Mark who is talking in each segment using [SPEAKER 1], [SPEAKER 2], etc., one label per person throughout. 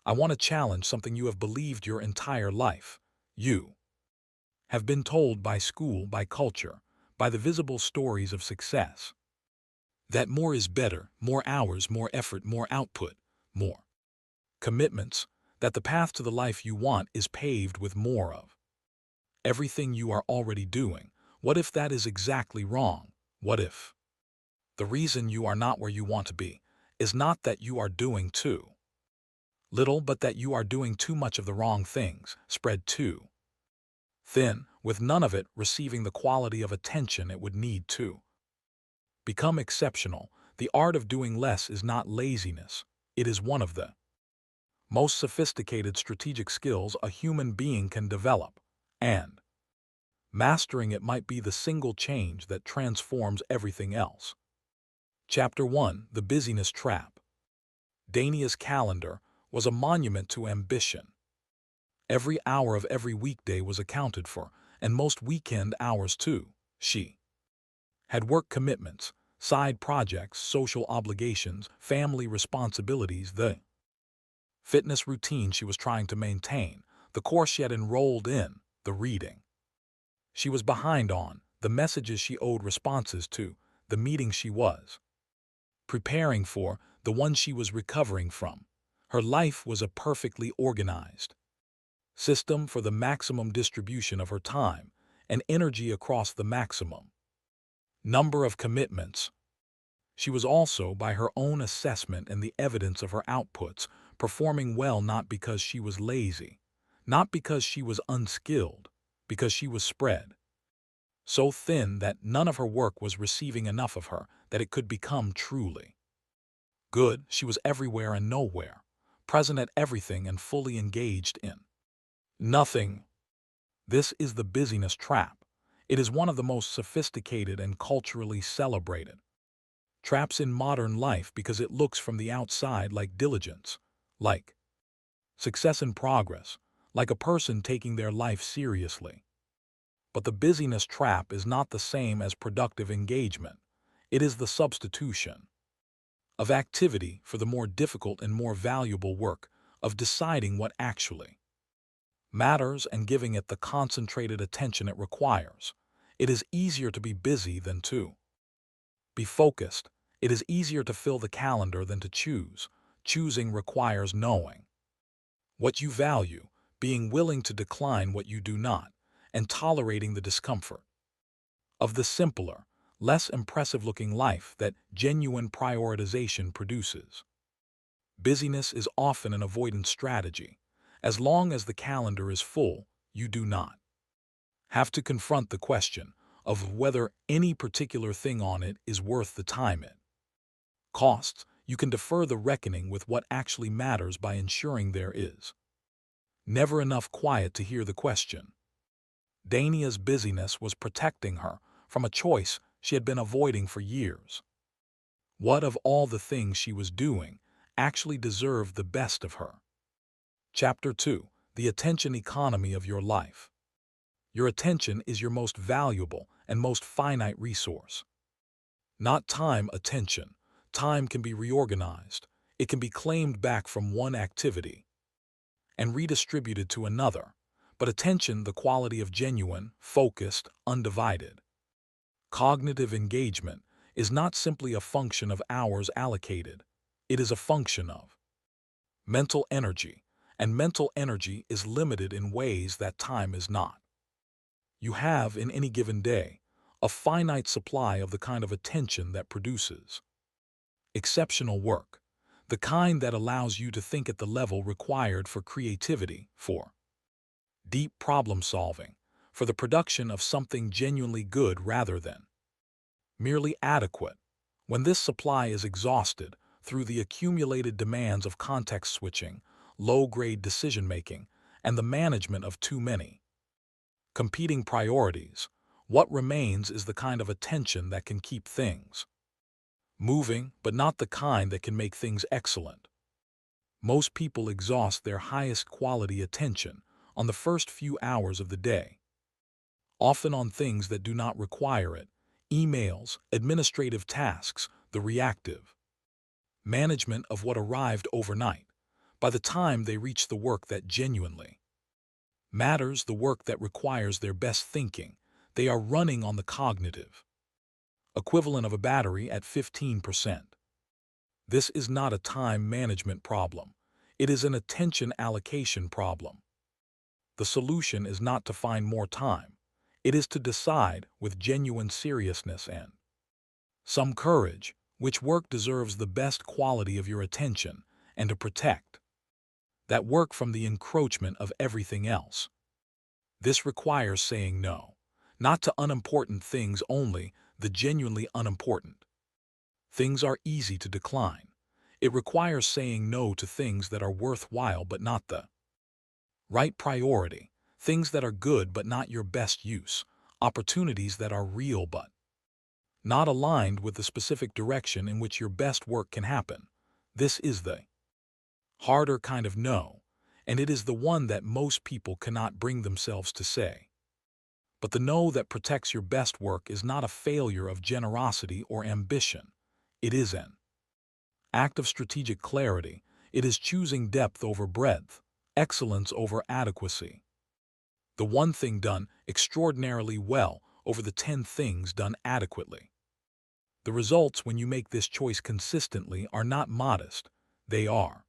[SPEAKER 1] I want to challenge something you have believed your entire life. You have been told by school, by culture, by the visible stories of success, that more is better, more hours, more effort, more output, more commitments, that the path to the life you want is paved with more of everything you are already doing. What if that is exactly wrong? What if the reason you are not where you want to be is not that you are doing too little, but that you are doing too much of the wrong things, spread too thin, with none of it receiving the quality of attention it would need to become exceptional? The art of doing less is not laziness. It is one of the most sophisticated strategic skills a human being can develop, and mastering it might be the single change that transforms everything else. Chapter 1: The Busyness Trap. Dania's calendar was a monument to ambition. Every hour of every weekday was accounted for, and most weekend hours too. She had work commitments, side projects, social obligations, family responsibilities, the fitness routine she was trying to maintain, the course she had enrolled in, the reading she was behind on, the messages she owed responses to, the meetings she was preparing for, the ones she was recovering from. Her life was a perfectly organized system for the maximum distribution of her time and energy across the maximum number of commitments. She was also, by her own assessment and the evidence of her outputs, performing well, not because she was lazy, not because she was unskilled, because she was spread so thin that none of her work was receiving enough of her that it could become truly good. She was everywhere and nowhere, present at everything and fully engaged in nothing. This is the busyness trap. It is one of the most sophisticated and culturally celebrated traps in modern life because it looks from the outside like diligence, like success and progress, like a person taking their life seriously. But the busyness trap is not the same as productive engagement. It is the substitution of activity for the more difficult and more valuable work of deciding what actually matters and giving it the concentrated attention it requires. It is easier to be busy than to be focused. It is easier to fill the calendar than to choose. Choosing requires knowing what you value, being willing to decline what you do not, and tolerating the discomfort of the simpler, less impressive-looking life that genuine prioritization produces. Busyness is often an avoidance strategy. As long as the calendar is full, you do not have to confront the question of whether any particular thing on it is worth the time it costs. You can defer the reckoning with what actually matters by ensuring there is never enough quiet to hear the question. Dania's busyness was protecting her from a choice she had been avoiding for years. What of all the things she was doing actually deserved the best of her? Chapter 2: The Attention Economy of Your Life. Your attention is your most valuable and most finite resource. Not time attention. Time can be reorganized. It can be claimed back from one activity and redistributed to another. But attention, the quality of genuine, focused, undivided cognitive engagement, is not simply a function of hours allocated. It is a function of mental energy, and mental energy is limited in ways that time is not. You have, in any given day, a finite supply of the kind of attention that produces exceptional work, the kind that allows you to think at the level required for creativity, for deep problem solving, for the production of something genuinely good rather than merely adequate. When this supply is exhausted through the accumulated demands of context switching, low-grade decision-making, and the management of too many competing priorities, what remains is the kind of attention that can keep things moving, but not the kind that can make things excellent. Most people exhaust their highest quality attention on the first few hours of the day, often on things that do not require it: emails, administrative tasks, the reactive management of what arrived overnight. By the time they reach the work that genuinely matters, the work that requires their best thinking, they are running on the cognitive equivalent of a battery at 15%. This is not a time management problem. It is an attention allocation problem. The solution is not to find more time. It is to decide with genuine seriousness and some courage which work deserves the best quality of your attention and to protect that work from the encroachment of everything else. This requires saying no, not to unimportant things only, the genuinely unimportant things are easy to decline. It requires saying no to things that are worthwhile but not the right priority, things that are good but not your best use, opportunities that are real but not aligned with the specific direction in which your best work can happen. This is the harder kind of no, and it is the one that most people cannot bring themselves to say. But the no that protects your best work is not a failure of generosity or ambition. It is an act of strategic clarity. It is choosing depth over breadth, excellence over adequacy. The one thing done extraordinarily well over the 10 things done adequately. The results when you make this choice consistently are not modest, they are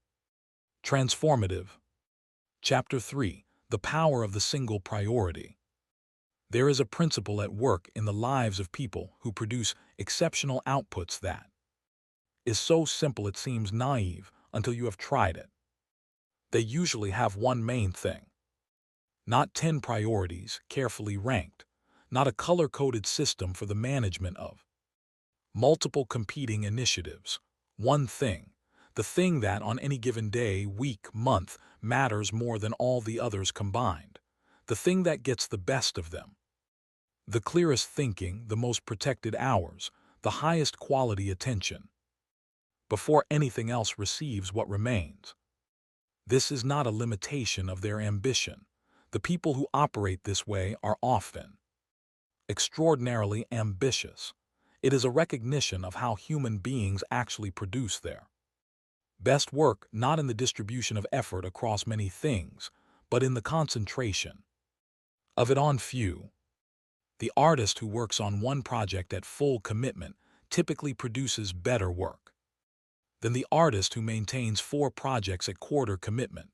[SPEAKER 1] transformative. Chapter 3. The Power of the Single Priority. There is a principle at work in the lives of people who produce exceptional outputs that is so simple it seems naive until you have tried it. They usually have one main thing. Not 10 priorities carefully ranked, not a color-coded system for the management of multiple competing initiatives. One thing, the thing that on any given day, week, month, matters more than all the others combined. The thing that gets the best of them. The clearest thinking, the most protected hours, the highest quality attention. Before anything else receives what remains. This is not a limitation of their ambition. The people who operate this way are often extraordinarily ambitious. It is a recognition of how human beings actually produce their best work, not in the distribution of effort across many things, but in the concentration of it on few. The artist who works on one project at full commitment typically produces better work than the artist who maintains 4 projects at quarter commitment.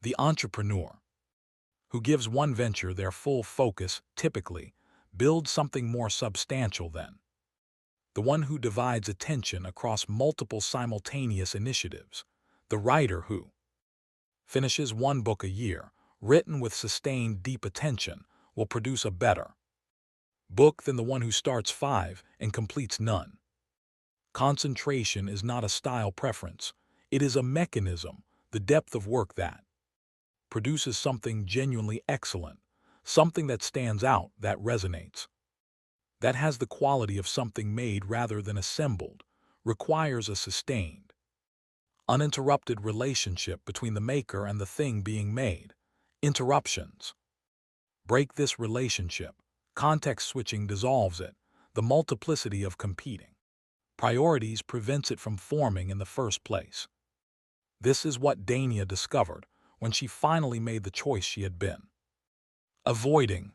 [SPEAKER 1] The entrepreneur who gives one venture their full focus typically builds something more substantial than the one who divides attention across multiple simultaneous initiatives. The writer who finishes one book a year, written with sustained deep attention, will produce a better book than the one who starts 5 and completes none. Concentration is not a style preference. It is a mechanism, the depth of work that produces something genuinely excellent, something that stands out, that resonates, that has the quality of something made rather than assembled, requires a sustained, uninterrupted relationship between the maker and the thing being made. Interruptions break this relationship. Context switching dissolves it. The multiplicity of competing priorities prevents it from forming in the first place. This is what Dania discovered when she finally made the choice she had been avoiding.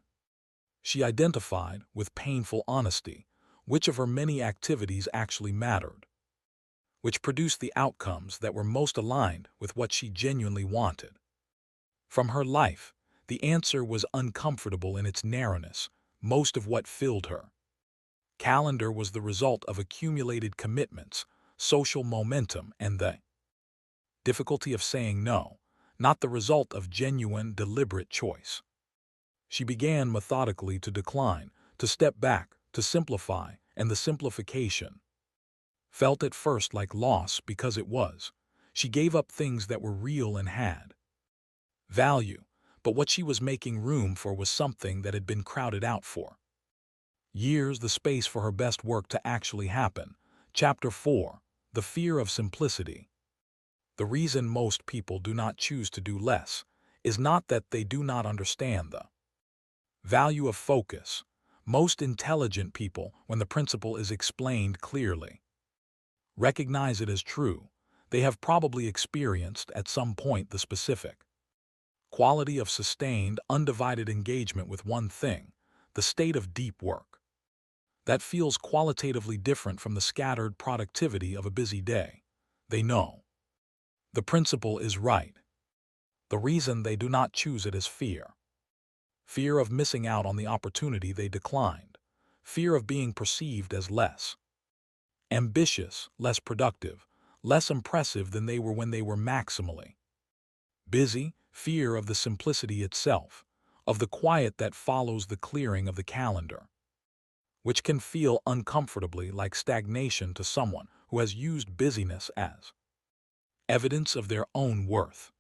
[SPEAKER 1] She identified, with painful honesty, which of her many activities actually mattered, which produced the outcomes that were most aligned with what she genuinely wanted. From her life, the answer was uncomfortable in its narrowness. Most of what filled her calendar was the result of accumulated commitments, social momentum, and the difficulty of saying no, not the result of genuine, deliberate choice. She began methodically to decline, to step back, to simplify, and the simplification felt at first like loss because it was. She gave up things that were real and had value, but what she was making room for was something that had been crowded out for years, the space for her best work to actually happen. Chapter 4. The Fear of Simplicity. The reason most people do not choose to do less is not that they do not understand the value of focus. Most intelligent people, when the principle is explained clearly, recognize it as true. They have probably experienced at some point the specific quality of sustained, undivided engagement with one thing, the state of deep work. That feels qualitatively different from the scattered productivity of a busy day. They know. The principle is right. The reason they do not choose it is fear. Fear of missing out on the opportunity they declined. Fear of being perceived as less ambitious, less productive, less impressive than they were when they were maximally busy. Fear of the simplicity itself, of the quiet that follows the clearing of the calendar, which can feel uncomfortably like stagnation to someone who has used busyness as evidence of their own worth.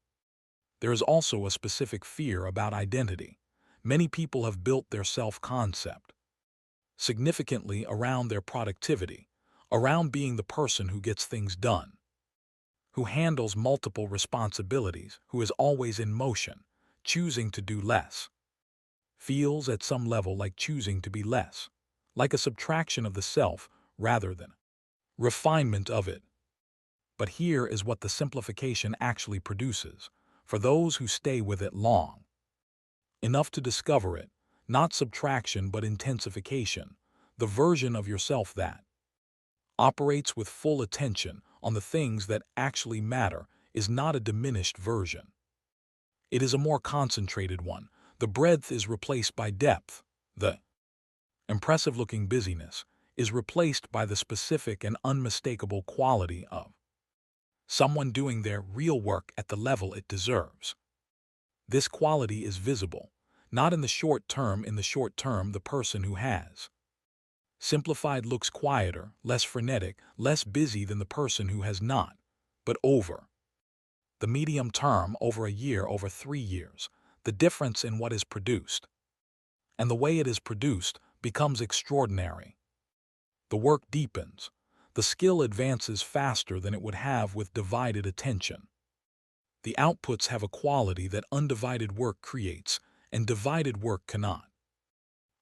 [SPEAKER 1] There is also a specific fear about identity. Many people have built their self-concept significantly around their productivity, around being the person who gets things done, who handles multiple responsibilities, who is always in motion, choosing to do less. Feels at some level like choosing to be less, like a subtraction of the self rather than refinement of it. But here is what the simplification actually produces, for those who stay with it long enough to discover it, not subtraction but intensification, the version of yourself that operates with full attention on the things that actually matter is not a diminished version. It is a more concentrated one. The breadth is replaced by depth. The impressive-looking busyness is replaced by the specific and unmistakable quality of someone doing their real work at the level it deserves. This quality is visible, not in the short term. In the short term, the person who has simplified looks quieter, less frenetic, less busy than the person who has not. But over the medium term, over a year, over 3 years, the difference in what is produced and the way it is produced becomes extraordinary. The work deepens. The skill advances faster than it would have with divided attention. The outputs have a quality that undivided work creates, and divided work cannot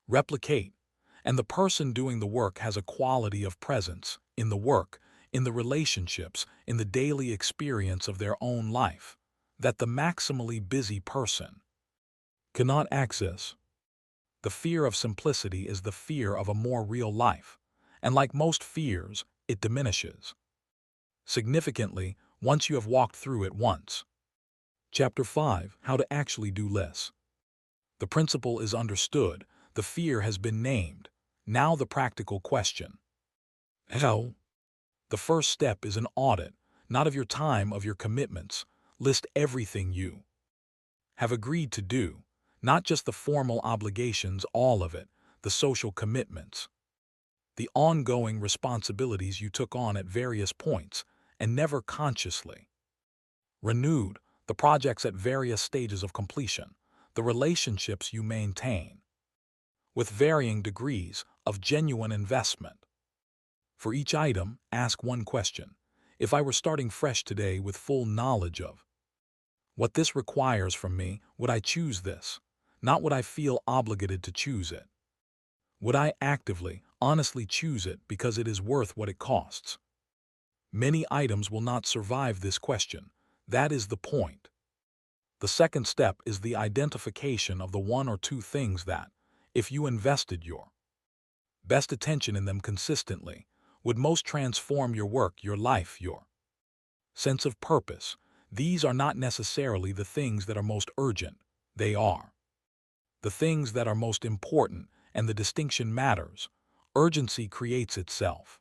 [SPEAKER 1] replicate. And the person doing the work has a quality of presence in the work, in the relationships, in the daily experience of their own life, that the maximally busy person cannot access. The fear of simplicity is the fear of a more real life, and like most fears, it diminishes significantly once you have walked through it once. Chapter 5: How to Actually Do Less. The principle is understood. The fear has been named. Now the practical question. How? The first step is an audit, not of your time, of your commitments. List everything you have agreed to do, not just the formal obligations, all of it, the social commitments, the ongoing responsibilities you took on at various points and never consciously renewed, the projects at various stages of completion, the relationships you maintain, with varying degrees of genuine investment. For each item, ask one question. If I were starting fresh today with full knowledge of what this requires from me, would I choose this? Not would I feel obligated to choose it. Would I actively, honestly choose it because it is worth what it costs? Many items will not survive this question. That is the point. The second step is the identification of the one or two things that, if you invested your best attention in them consistently, would most transform your work, your life, your sense of purpose. These are not necessarily the things that are most urgent. They are the things that are most important, and the distinction matters. Urgency creates itself.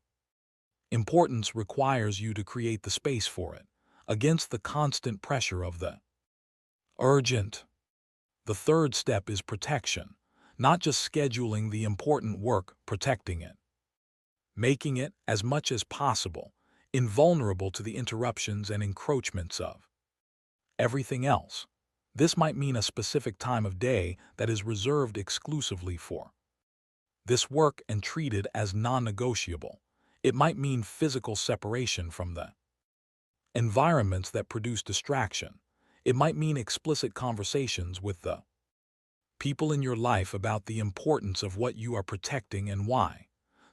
[SPEAKER 1] Importance requires you to create the space for it, against the constant pressure of the urgent. The third step is protection, not just scheduling the important work, protecting it, making it, as much as possible, invulnerable to the interruptions and encroachments of everything else. This might mean a specific time of day that is reserved exclusively for this work and treated as non-negotiable. It might mean physical separation from the environments that produce distraction. It might mean explicit conversations with the people in your life about the importance of what you are protecting and why.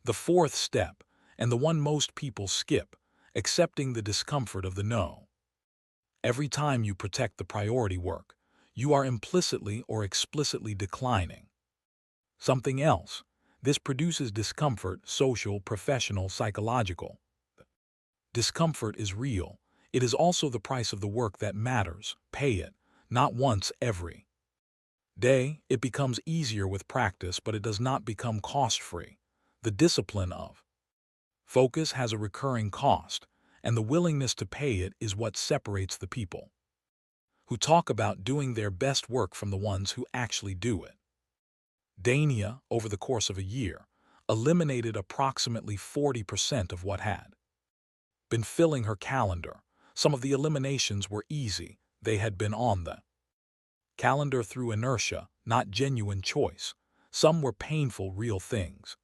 [SPEAKER 1] The fourth step, and the one most people skip, accepting the discomfort of the no. Every time you protect the priority work, you are implicitly or explicitly declining something else. This produces discomfort, social, professional, psychological. Discomfort is real. It is also the price of the work that matters. Pay it, not once every day. It becomes easier with practice, but it does not become cost-free. The discipline of focus has a recurring cost, and the willingness to pay it is what separates the people who talk about doing their best work from the ones who actually do it. Dania, over the course of a year, eliminated approximately 40% of what had been filling her calendar. Some of the eliminations were easy. They had been on the calendar through inertia, not genuine choice. Some were painful, real things.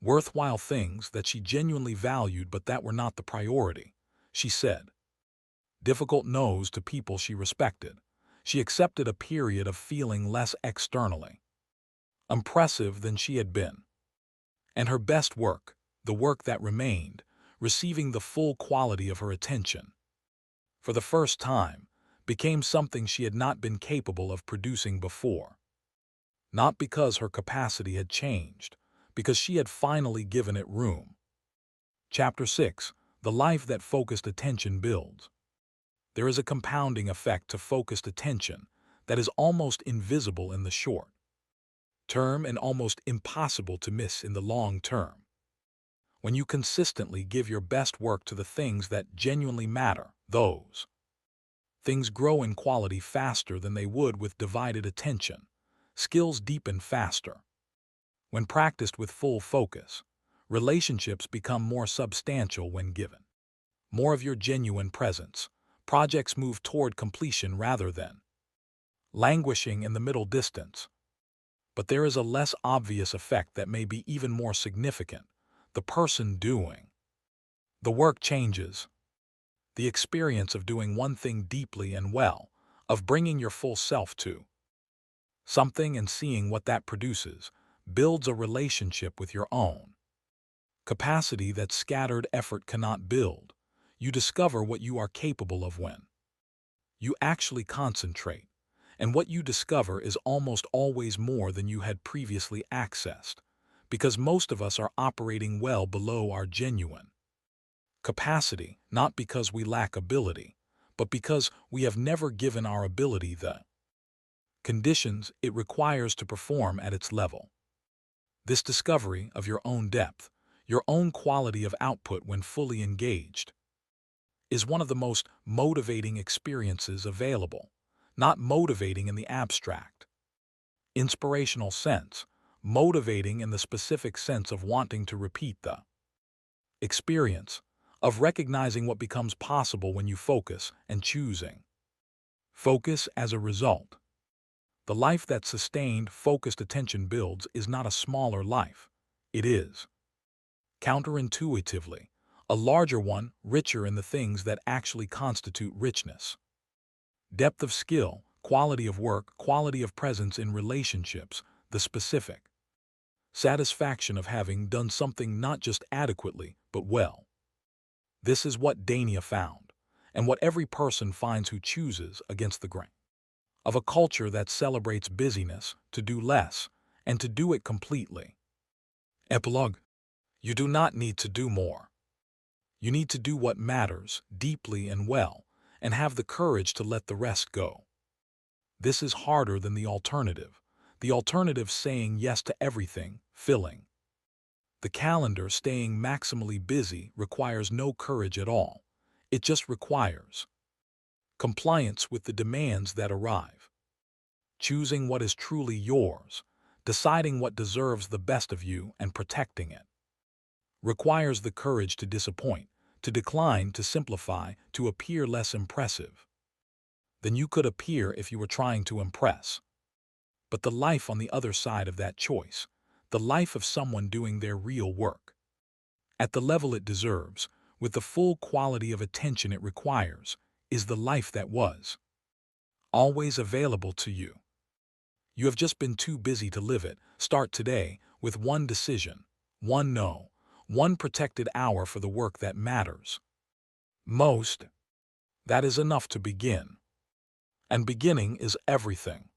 [SPEAKER 1] Worthwhile things that she genuinely valued, but that were not the priority. She said difficult no's to people she respected. She accepted a period of feeling less externally impressive than she had been. And her best work, the work that remained, receiving the full quality of her attention, for the first time, became something she had not been capable of producing before. Not because her capacity had changed, because she had finally given it room. Chapter 6. The life that focused attention builds. There is a compounding effect to focused attention that is almost invisible in the short term and almost impossible to miss in the long term. When you consistently give your best work to the things that genuinely matter, those things grow in quality faster than they would with divided attention. Skills deepen faster. When practiced with full focus, relationships become more substantial when given more of your genuine presence. Projects move toward completion rather than languishing in the middle distance. But there is a less obvious effect that may be even more significant. The person doing the work changes. The experience of doing one thing deeply and well, of bringing your full self to something and seeing what that produces, builds a relationship with your own capacity that scattered effort cannot build. You discover what you are capable of when you actually concentrate, and what you discover is almost always more than you had previously accessed, because most of us are operating well below our genuine capacity, not because we lack ability, but because we have never given our ability the conditions it requires to perform at its level. This discovery of your own depth, your own quality of output when fully engaged, is one of the most motivating experiences available. Not motivating in the abstract, inspirational sense, motivating in the specific sense of wanting to repeat the experience, of recognizing what becomes possible when you focus and choosing focus as a result. The life that sustained, focused attention builds is not a smaller life. It is, counterintuitively, a larger one, richer in the things that actually constitute richness. Depth of skill, quality of work, quality of presence in relationships, the specific satisfaction of having done something not just adequately, but well. This is what Dania found, and what every person finds who chooses against the grain of a culture that celebrates busyness, to do less, and to do it completely. Epilogue. You do not need to do more. You need to do what matters, deeply and well, and have the courage to let the rest go. This is harder than the alternative. The alternative saying yes to everything, filling the calendar, staying maximally busy, requires no courage at all. It just requires compliance with the demands that arrive. Choosing what is truly yours, deciding what deserves the best of you and protecting it, requires the courage to disappoint, to decline, to simplify, to appear less impressive than you could appear if you were trying to impress. But the life on the other side of that choice, the life of someone doing their real work at the level it deserves, with the full quality of attention it requires, is the life that was always available to you. You have just been too busy to live it. Start today with one decision, one no, one protected hour for the work that matters. Most, that is enough to begin. And beginning is everything.